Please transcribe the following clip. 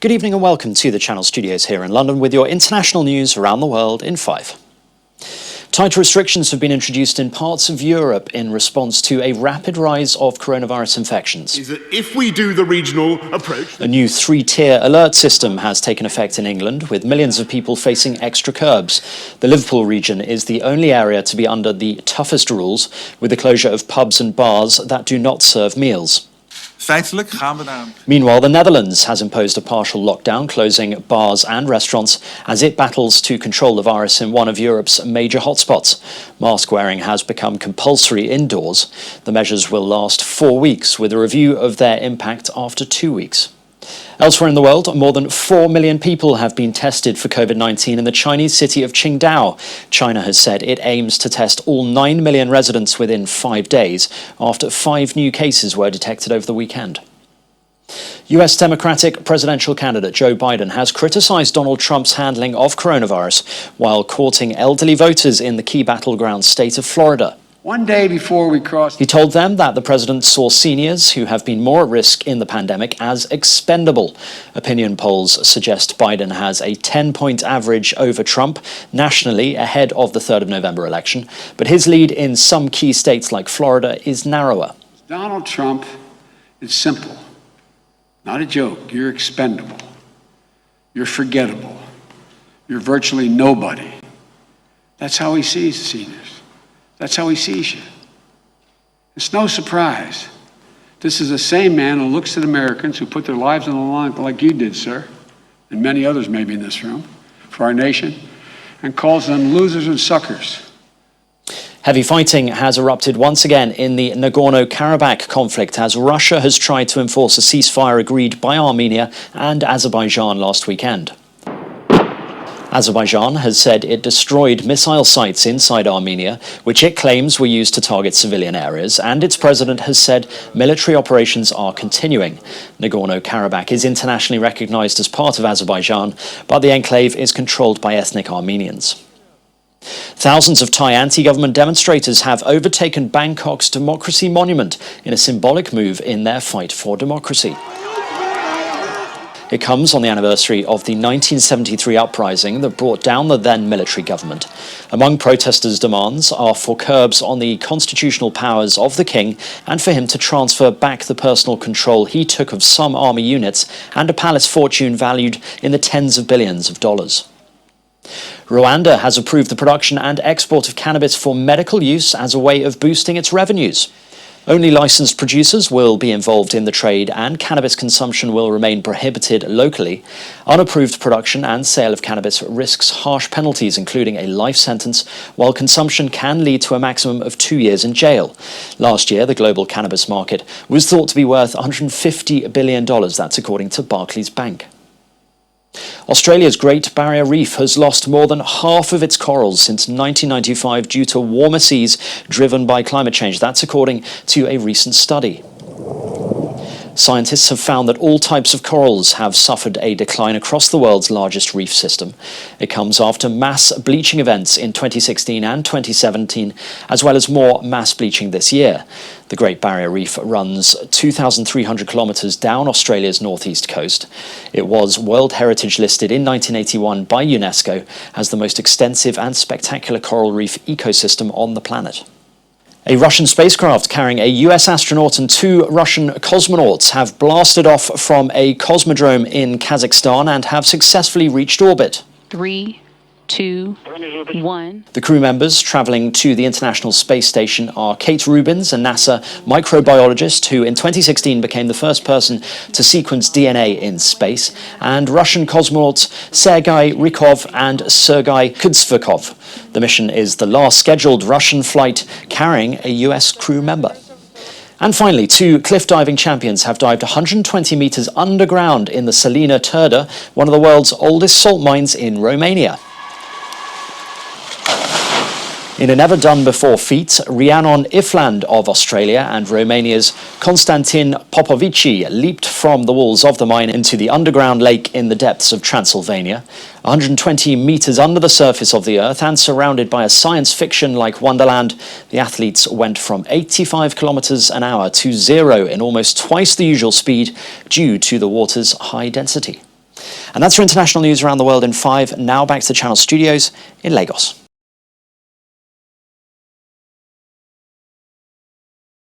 Good evening and welcome to the Channel Studios here in London with your international news around the world in 5. Tighter restrictions have been introduced in parts of Europe in response to a rapid rise of coronavirus infections. Is that if we do the regional approach... A new 3-tier alert system has taken effect in England, with millions of people facing extra curbs. The Liverpool region is the only area to be under the toughest rules, with the closure of pubs and bars that do not serve meals. Meanwhile, the Netherlands has imposed a partial lockdown, closing bars and restaurants as it battles to control the virus in one of Europe's major hotspots. Mask wearing has become compulsory indoors. The measures will last 4 weeks, with a review of their impact after 2 weeks. Elsewhere in the world, more than 4 million people have been tested for COVID-19 in the Chinese city of Qingdao. China has said it aims to test all 9 million residents within 5 days after 5 new cases were detected over the weekend. US Democratic presidential candidate Joe Biden has criticized Donald Trump's handling of coronavirus while courting elderly voters in the key battleground state of Florida. One day before we crossed... He told them that the president saw seniors who have been more at risk in the pandemic as expendable. Opinion polls suggest Biden has a 10-point average over Trump nationally ahead of the 3rd of November election, but his lead in some key states like Florida is narrower. Donald Trump is simple. Not a joke. You're expendable. You're forgettable. You're virtually nobody. That's how he sees the seniors. That's how he sees you. It's no surprise. This is the same man who looks at Americans who put their lives on the line like you did, sir, and many others maybe in this room, for our nation, and calls them losers and suckers. Heavy fighting has erupted once again in the Nagorno-Karabakh conflict as Russia has tried to enforce a ceasefire agreed by Armenia and Azerbaijan last weekend. Azerbaijan has said it destroyed missile sites inside Armenia, which it claims were used to target civilian areas, and its president has said military operations are continuing. Nagorno-Karabakh is internationally recognized as part of Azerbaijan, but the enclave is controlled by ethnic Armenians. Thousands of Thai anti-government demonstrators have overtaken Bangkok's Democracy Monument in a symbolic move in their fight for democracy. It comes on the anniversary of the 1973 uprising that brought down the then military government. Among protesters' demands are for curbs on the constitutional powers of the king and for him to transfer back the personal control he took of some army units and a palace fortune valued in the tens of billions of dollars. Rwanda has approved the production and export of cannabis for medical use as a way of boosting its revenues. Only licensed producers will be involved in the trade and cannabis consumption will remain prohibited locally. Unapproved production and sale of cannabis risks harsh penalties, including a life sentence, while consumption can lead to a maximum of 2 years in jail. Last year, the global cannabis market was thought to be worth $150 billion. That's according to Barclays Bank. Australia's Great Barrier Reef has lost more than half of its corals since 1995 due to warmer seas driven by climate change. That's according to a recent study. Scientists have found that all types of corals have suffered a decline across the world's largest reef system. It comes after mass bleaching events in 2016 and 2017, as well as more mass bleaching this year. The Great Barrier Reef runs 2,300 kilometres down Australia's northeast coast. It was World Heritage listed in 1981 by UNESCO as the most extensive and spectacular coral reef ecosystem on the planet. A Russian spacecraft carrying a US astronaut and 2 Russian cosmonauts have blasted off from a cosmodrome in Kazakhstan and have successfully reached orbit. 3, 2, 1. The crew members travelling to the International Space Station are Kate Rubins, a NASA microbiologist who in 2016 became the first person to sequence DNA in space, and Russian cosmonauts Sergei Rykov and Sergei Kudzvikov. The mission is the last scheduled Russian flight carrying a US crew member. And finally, 2 cliff diving champions have dived 120 metres underground in the Salina Turda, one of the world's oldest salt mines in Romania. In a never-done-before feat, Rhiannon Ifland of Australia and Romania's Constantin Popovici leaped from the walls of the mine into the underground lake in the depths of Transylvania. 120 metres under the surface of the Earth and surrounded by a science fiction-like wonderland, the athletes went from 85 kilometres an hour to 0 in almost twice the usual speed due to the water's high density. And that's your international news around the world in 5. Now back to the Channel Studios in Lagos.